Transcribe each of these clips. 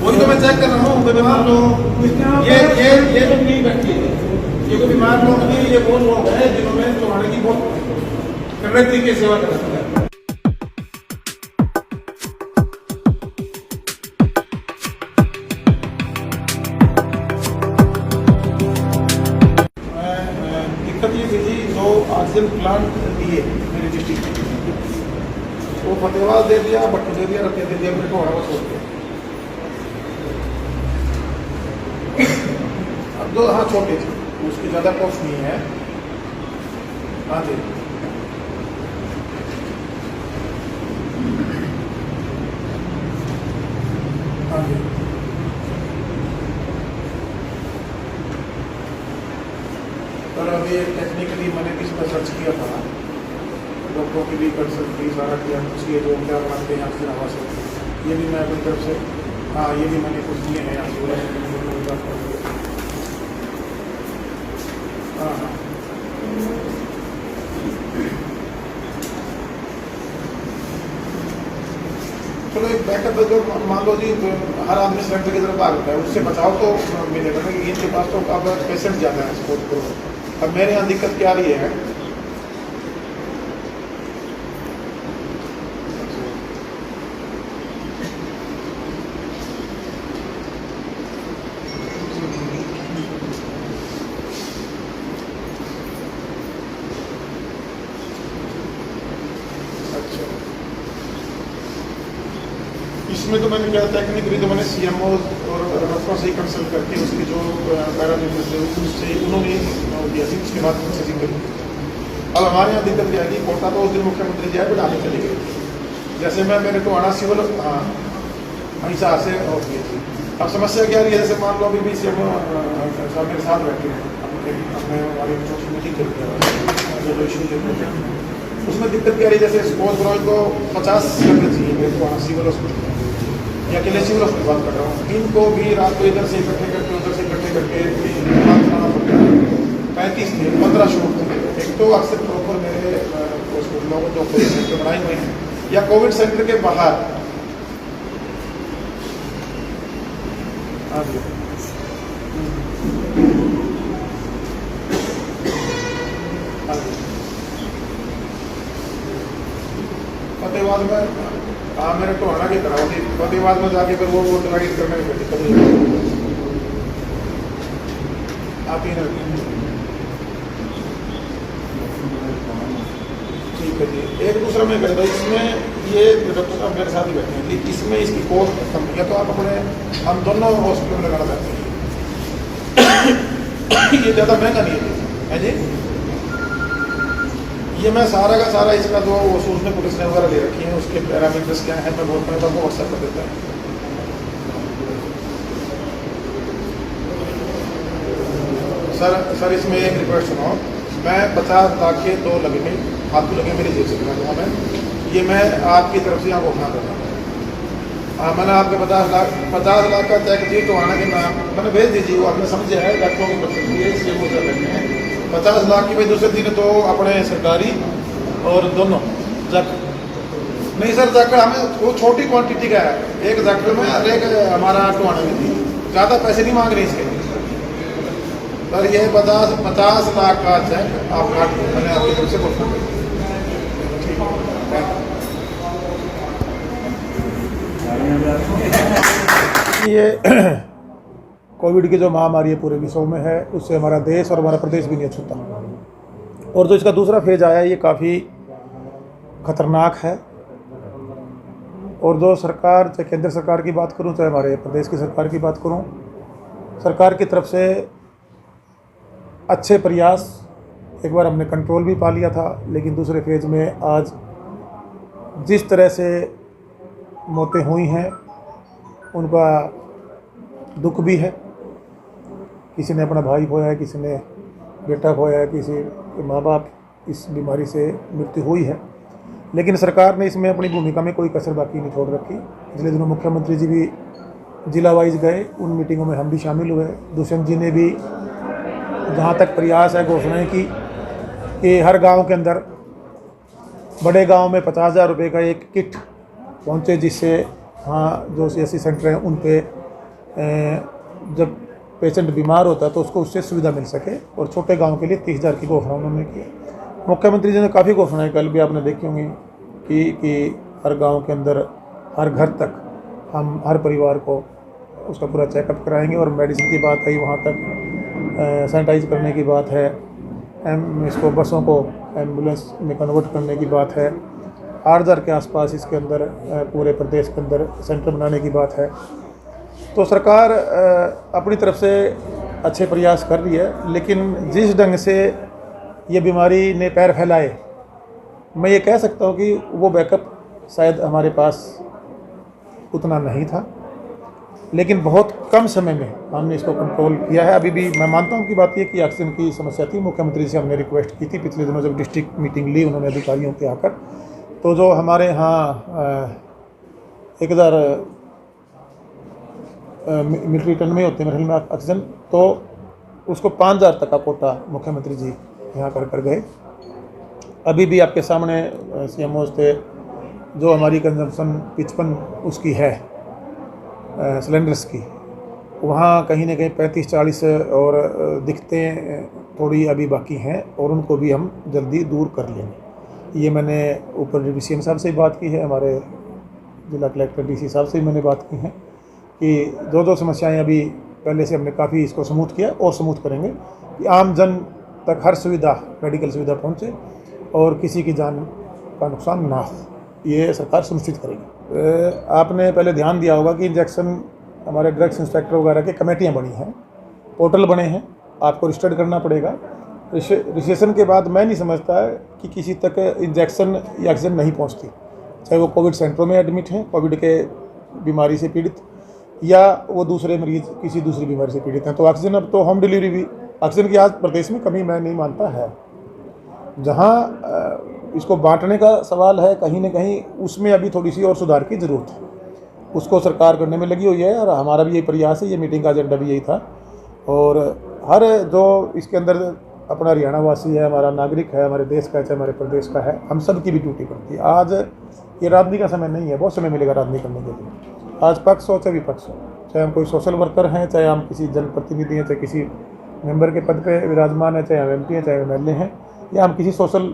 वही तो मैं चेक कर रहा हूँ। कोई बीमार लोग ये लोग नहीं बैठी है, ये कोई बीमार लोग नहीं, ये वो लोग हैं जिन्होंने टोहाना की बहुत कड़े तरीके से सेवा कर रखी है। दिक्कत ये थी जी, जो ऑक्सीजन प्लांट दिए मेरी डिस्ट्रिक्ट में, वो फतेहाबाद दे दिया, भट्टू दे दिया, रत्ते दे दिया, मेरे को हवा छोड़ दिया। अब दो हाँ छोटे थे, उसकी ज़्यादा कॉस्ट नहीं है। हाँ जी हाँ जी पर अभी टेक्निकली मैंने किसी पर सर्च किया था, डॉक्टरों की भी कंसल्ट की, सारा किया, पूछिए जो क्या बनाते हैं आपसे हवा से, ये भी मैं अपनी तरफ से, हाँ ये भी मैंने कुछ दिए हैं आपसे। हाँ हाँ चलो एक बैकअप जो मान लो जी, हर आदमी सिलेंडर की तरफ भागता है, उससे बचाव तो मिलेगा ना। इनके पास तो अब पेशेंट ज़्यादा है सपोर्ट करो। अब मेरे यहाँ दिक्कत क्या रही है, इसमें तो मैंने क्या टेक्निकली तो मैंने सीएमओ और डॉक्टरों से ही कंसल्ट करके उसके जो पैरामीटर्स थे उससे उन्होंने दिया थी, उसके बाद प्रोसेसिंग करी। अब हमारे यहाँ दिक्कत क्या है कि कोटा तो उस दिन मुख्यमंत्री जी आए बढ़ाने चले गए, जैसे मैं मेरे को आना सिविल हाँ हिसाब से हो गई थी। अब समस्या क्या रही है, जैसे मान लो अभी भी सीएमओ साहब मेरे साथ बैठे हैं, अपने हमारी मीटिंग चलती है जो इशू चलते हैं, उसमें दिक्कत क्या रही है, जैसे सपोज करो इनको 50 सिलेंडर चाहिए मेरे को वहाँ सिविल हॉस्पिटल या अकेले सिविल हॉस्पिटल बात कर रहा हूँ, इनको भी रात को इधर से इकट्ठे करके उधर से इकट्ठे करके बात कराना पड़ता है। 35 थे, 15 शूट थे। एक तो अक्सर प्रॉपर मेरे हॉस्पिटलों को जो कोविड सेंटर बनाए हुए हैं या कोविड सेंटर के बाहर, हाँ जी हाँ जी फतेहाबाद में, हाँ मेरे टोहाना की तरह होती, फतेहाबाद में जाके फिर वो डिवाइड करने में दिक्कत नहीं आती है। ठीक है जी, एक दूसरा मैं कहता हूँ इसमें ये डॉक्टर साहब मेरे साथ ही बैठे हैं, इसमें इसकी कॉस्ट कम या तो आप अपने हम दोनों हॉस्पिटल में लगाना चाहते हैं ये ज़्यादा महंगा नहीं है जी। ये मैं सारा का सारा इसका जो उसमें पुलिस ने वगैरह ले रखी है, उसके पैरामीटर्स क्या है मैं बहुत पहले आपको व्हाट्सएप कर देता हूँ। सर इसमें एक रिक्वेस्ट सुनो, मैं 50 लाख के 2 लगे आपको लगे मेरी जेब से बना मैं, ये मैं आपकी तरफ से आपको उठा कर रहा हूँ। मैंने आपके 50 लाख का चेक दिए टोहाना के नाम मैंने भेज दीजिए, वो आपने समझे है डॉक्टरों की तरफ से इसलिए वो कर रहे हैं 50 लाख की भाई। दूसरे दिन तो अपने सरकारी और दोनों जैक नहीं सर, जैकड़ हमें वो छोटी क्वांटिटी का है, एक जैकड़ में और एक हमारा टोहाना में थी, ज़्यादा पैसे नहीं मांग रहे इसके सर। ये 50 लाख का चेक आप काट मैंने आपकी तरफ से बोलना ये कोविड की जो महामारी है पूरे विश्व में है, उससे हमारा देश और हमारा प्रदेश भी नहीं छूता। और जो इसका दूसरा फेज आया ये काफ़ी खतरनाक है। और जो सरकार, चाहे केंद्र सरकार की बात करूं चाहे हमारे प्रदेश की सरकार की बात करूं, सरकार की तरफ से अच्छे प्रयास, एक बार हमने कंट्रोल भी पा लिया था, लेकिन दूसरे फेज में आज जिस तरह से मौतें हुई हैं उनका दुख भी है। किसी ने अपना भाई खोया है, किसी ने बेटा खोया है, किसी के माँ बाप इस बीमारी से मृत्यु हुई है, लेकिन सरकार ने इसमें अपनी भूमिका में कोई कसर बाकी नहीं छोड़ रखी। पिछले दिनों मुख्यमंत्री जी भी जिला वाइज गए, उन मीटिंगों में हम भी शामिल हुए। दुष्यंत जी ने भी जहाँ तक प्रयास है घोषणाएँ की कि हर गांव के अंदर, बड़े गांव में 50,000 रुपये का एक किट पहुँचे, जिससे हाँ जो CSC सेंटर हैं उन पे जब पेशेंट बीमार होता है तो उसको उससे सुविधा मिल सके, और छोटे गांव के लिए 30,000 की घोषणा उन्होंने की। मुख्यमंत्री जी ने काफ़ी घोषणाएं कल भी आपने देखी होंगी कि हर गांव के अंदर हर घर तक हम हर परिवार को उसका पूरा चेकअप कराएंगे, और मेडिसिन की बात आई वहाँ तक सैनिटाइज करने की बात है, इसको बसों को एम्बुलेंस में कन्वर्ट करने की बात है, 8,000 के आसपास इसके अंदर पूरे प्रदेश के अंदर सेंटर बनाने की बात है। तो सरकार अपनी तरफ से अच्छे प्रयास कर रही है, लेकिन जिस ढंग से ये बीमारी ने पैर फैलाए, मैं ये कह सकता हूँ कि वो बैकअप शायद हमारे पास उतना नहीं था, लेकिन बहुत कम समय में हमने इसको कंट्रोल किया है। अभी भी मैं मानता हूँ कि बात ये कि ऑक्सीजन की समस्या थी। मुख्यमंत्री से हमने रिक्वेस्ट की थी पिछले दिनों, जब डिस्ट्रिक्ट मीटिंग ली उन्होंने अधिकारियों के आकर, तो जो हमारे यहाँ 1,000 मिलिट्री टन में होते हैं मेरे ख्याल में ऑक्सीजन, तो उसको 5,000 तक का कोटा मुख्यमंत्री जी यहाँ कर गए। अभी भी आपके सामने CMOs थे, जो हमारी कंजम्पशन 55 उसकी है सिलेंडर्स की, वहाँ कहीं ना कहीं 35-40 और दिखते थोड़ी अभी बाकी हैं, और उनको भी हम जल्दी दूर कर लेंगे। ये मैंने ऊपर DCM साहब से बात की है, हमारे जिला कलेक्टर DC साहब से मैंने बात की है कि जो समस्याएं अभी पहले से हमने काफ़ी इसको स्मूथ किया और स्मूथ करेंगे कि आम जन तक हर सुविधा, मेडिकल सुविधा पहुँचे और किसी की जान का नुकसान ना हो, ये सरकार सुनिश्चित करेगी। आपने पहले ध्यान दिया होगा कि इंजेक्शन हमारे ड्रग्स इंस्पेक्टर वगैरह की कमेटियाँ बनी हैं, पोर्टल बने हैं, आपको रजिस्टर्ड करना पड़ेगा। रजिस्ट्रेशन के बाद मैं नहीं समझता कि किसी तक इंजेक्शन या ऑक्सीजन नहीं पहुंचती, चाहे वो कोविड सेंटरों में एडमिट हैं, कोविड के बीमारी से पीड़ित, या वो दूसरे मरीज किसी दूसरी बीमारी से पीड़ित हैं। तो ऑक्सीजन, अब तो होम डिलीवरी भी ऑक्सीजन की आज प्रदेश में कमी मैं नहीं मानता है। जहाँ इसको बांटने का सवाल है कहीं ना कहीं, उसमें अभी थोड़ी सी और सुधार की ज़रूरत है, उसको सरकार करने में लगी हुई है, और हमारा भी ये प्रयास है। ये मीटिंग का एजेंडा भी यही था, और हर जो इसके अंदर अपना हरियाणा वासी है, हमारा नागरिक है, हमारे देश का है, चाहे हमारे प्रदेश का है, हम सब की भी ड्यूटी बनती है। आज ये राजनीति का समय नहीं है, बहुत समय मिलेगा राजनीति करने के लिए। आज पक्ष हो चाहे विपक्ष हो, चाहे हम कोई सोशल वर्कर हैं, चाहे हम किसी जनप्रतिनिधि हैं, चाहे किसी मेंबर के पद पे विराजमान है, चाहे हम MP हैं, चाहे MLA हैं, या हम किसी सोशल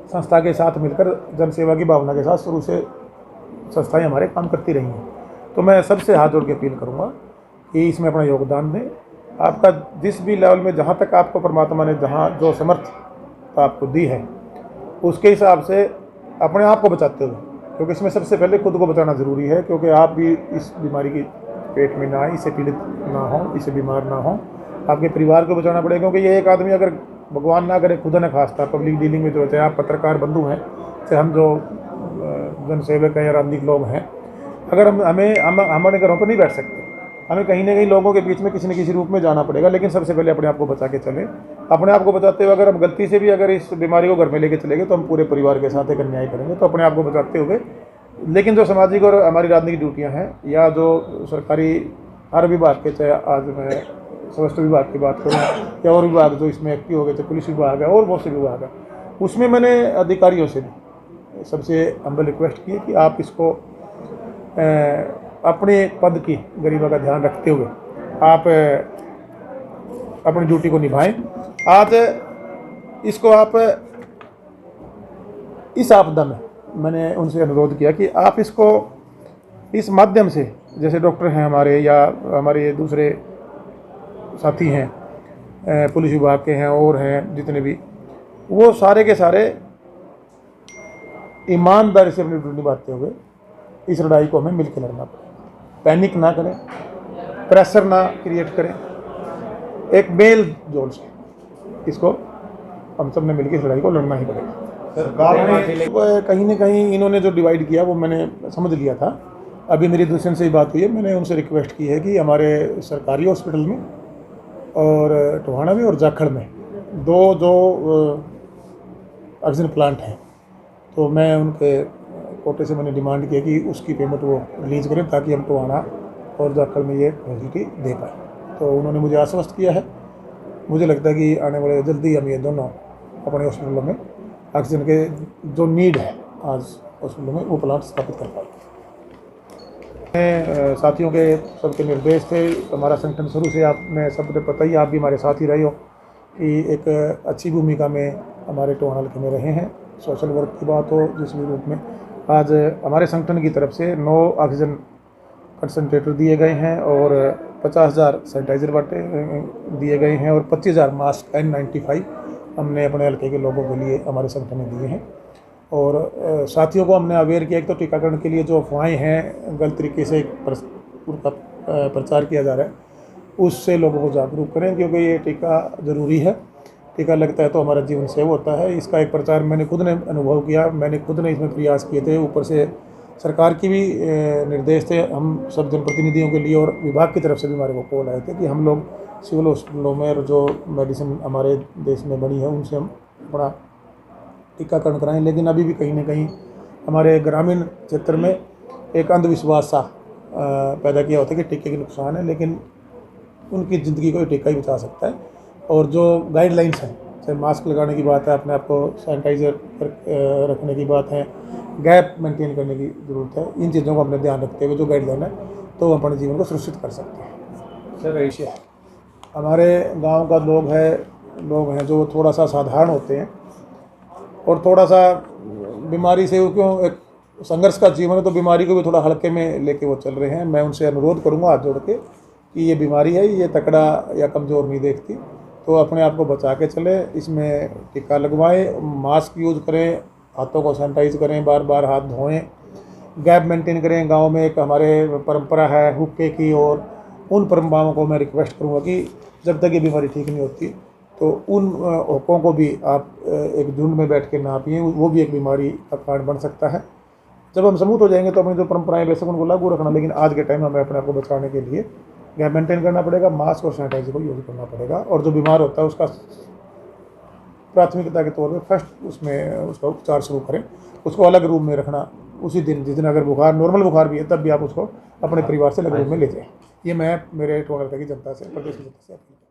संस्था के साथ मिलकर जन सेवा की भावना के साथ शुरू से संस्थाएं हमारे काम करती रही हैं। तो मैं सबसे हाथ जोड़ के अपील करूँगा कि इसमें अपना योगदान दें। आपका जिस भी लेवल में, जहाँ तक आपको परमात्मा ने जहाँ जो समर्थ आपको दी है, उसके हिसाब से अपने आप को बचाते हुए, क्योंकि इसमें सबसे पहले खुद को बचाना ज़रूरी है, क्योंकि आप भी इस बीमारी की पेट में ना आए, इससे पीड़ित ना हो, इससे बीमार ना हो, आपके परिवार को बचाना पड़ेगा। क्योंकि ये एक आदमी अगर भगवान ना करे, खुदा न खास्ता, पब्लिक डीलिंग में जो चाहे आप पत्रकार बंधु हैं, चाहे हम जो जनसेवक हैं या राजनीतिक लोग हैं, अगर हम हमारे घरों पर नहीं बैठ सकते, हमें कहीं ना कहीं लोगों के बीच में किसी न किसी रूप में जाना पड़ेगा। लेकिन सबसे पहले अपने आप को बचा के चलें। अपने आप को बचाते हुए अगर हम गलती से भी अगर इस बीमारी को घर में लेके चले गए, तो हम पूरे परिवार के साथ एक अन्याय करेंगे। तो अपने आप को बचाते हुए, लेकिन जो सामाजिक और हमारी राजनीतिक ड्यूटियाँ हैं, या जो सरकारी हर विभाग के, चाहे आज मैं स्वास्थ्य विभाग की बात करूँ या और विभाग जो इसमें एक्टिव हो गए, चाहे पुलिस विभाग है और बहुत से विभाग है, उसमें मैंने अधिकारियों से भी सबसे हम्बल रिक्वेस्ट की कि आप इसको अपने पद की गरिमा का ध्यान रखते हुए आप अपनी ड्यूटी को निभाएं। आज इसको आप इस आपदा में मैंने उनसे अनुरोध किया कि आप इसको इस माध्यम से, जैसे डॉक्टर हैं हमारे या हमारे दूसरे साथी हैं, पुलिस विभाग के हैं और हैं जितने भी, वो सारे के सारे ईमानदारी से अपनी ड्यूटी निभाते हुए इस लड़ाई को हमें मिलकर लड़ना पड़ेगा। पैनिक ना करें, प्रेशर ना क्रिएट करें, एक मेल जोड़ से इसको हम सब ने मिलकर इस लड़ाई को लड़ना ही पड़ेगा। सरकार कहीं ना कहीं इन्होंने जो डिवाइड किया वो मैंने समझ लिया था। अभी मेरी दूसरे से ही बात हुई है, मैंने उनसे रिक्वेस्ट की है कि हमारे सरकारी हॉस्पिटल में और टोहाना में और जाखड़ में दो जो ऑक्सीजन प्लांट हैं, तो मैं उनके कोटे से मैंने डिमांड किया कि उसकी पेमेंट वो रिलीज़ करें, ताकि हम टोहाना और जाखड़ में ये फैसिलिटी दे पाएँ। तो उन्होंने मुझे आश्वस्त किया है। मुझे लगता है कि आने वाले जल्दी हम ये दोनों अपने हॉस्पिटलों में ऑक्सीजन के जो नीड है आज हॉस्पिटलों में, वो प्लांट स्थापित कर पाएंगे। साथियों के सबके निर्देश थे। हमारा संगठन शुरू से आपने सबने पता ही, आप भी हमारे साथ ही रहे हो कि एक अच्छी भूमिका में हमारे टोन हल्के में रहे हैं। सोशल वर्क की बात हो जिस भी रूप में, आज हमारे संगठन की तरफ से 9 ऑक्सीजन कंसनट्रेटर दिए गए हैं और 50,000 सैनिटाइज़र बांटे दिए गए हैं और 25,000 मास्क N95 हमने अपने हल्के के लोगों के लिए हमारे संगठन ने दिए हैं। और साथियों को हमने अवेयर किया। एक तो टीकाकरण के लिए जो अफवाहें हैं, गलत तरीके से उनका प्रचार किया जा रहा है, उससे लोगों को जागरूक करें, क्योंकि ये टीका ज़रूरी है। टीका लगता है तो हमारा जीवन सेव होता है। इसका एक प्रचार मैंने खुद ने अनुभव किया, मैंने खुद ने इसमें प्रयास किए थे। ऊपर से सरकार की भी निर्देश थे हम सब जनप्रतिनिधियों के लिए, और विभाग की तरफ से भी हमारे को कॉल आए थे कि हम लोग सिविल हॉस्पिटलों में और जो मेडिसिन हमारे देश में बनी है उनसे हम अपना टीकाकरण कराएं। लेकिन अभी भी कहीं ना कहीं हमारे ग्रामीण क्षेत्र में एक अंधविश्वास सा पैदा किया होता है कि टीके के नुकसान है, लेकिन उनकी ज़िंदगी को टीका ही बचा सकता है। और जो गाइडलाइंस हैं, चाहे मास्क लगाने की बात है, अपने आप को सैनिटाइज़र रखने की बात है, गैप मेंटेन करने की ज़रूरत है, इन चीज़ों को अपने ध्यान रखते हुए जो गाइडलाइन है तो हम अपने जीवन को सुरक्षित कर सकते हैं। सर ऐसे हमारे गांव का लोग हैं जो थोड़ा सा साधारण होते हैं और थोड़ा सा बीमारी से, क्यों एक संघर्ष का जीवन है तो बीमारी को भी थोड़ा हल्के में लेके वो चल रहे हैं। मैं उनसे अनुरोध करूंगा हाथ जोड़ के कि ये बीमारी है, ये तकड़ा या कमज़ोर नहीं देखती, तो अपने आप को बचा के चले, इसमें टीका लगवाएं, मास्क यूज़ करें, हाथों को सैनिटाइज करें, बार बार हाथ धोएं, गैप मेंटेन करें। गांव में एक हमारे परंपरा है हुक्के की, और उन परंपराओं को मैं रिक्वेस्ट करूंगा कि जब तक ये बीमारी ठीक नहीं होती तो उन हुक्कों को भी आप एक झुंड में बैठ के ना पिएं, वो भी एक बीमारी का कारण बन सकता है। जब हम समूह हो जाएंगे तो अपनी जो परंपराएं बेशक उनको लागू रखना, लेकिन आज के टाइम हमें अपने आप को बचाने के लिए गैप मेंटेन करना पड़ेगा, मास्क और सैनिटाइजर को यूज़ करना पड़ेगा। और जो बीमार होता है उसका प्राथमिकता के तौर पर फर्स्ट उसमें उसका उपचार शुरू करें, उसको अलग रूम में रखना। उसी दिन जिस दिन अगर बुखार, नॉर्मल बुखार भी है, तब भी आप उसको अपने परिवार से अलग रूम में ले जाएं। ये मैं मेरे टोल हल्के की जनता से, प्रदेश की जनता से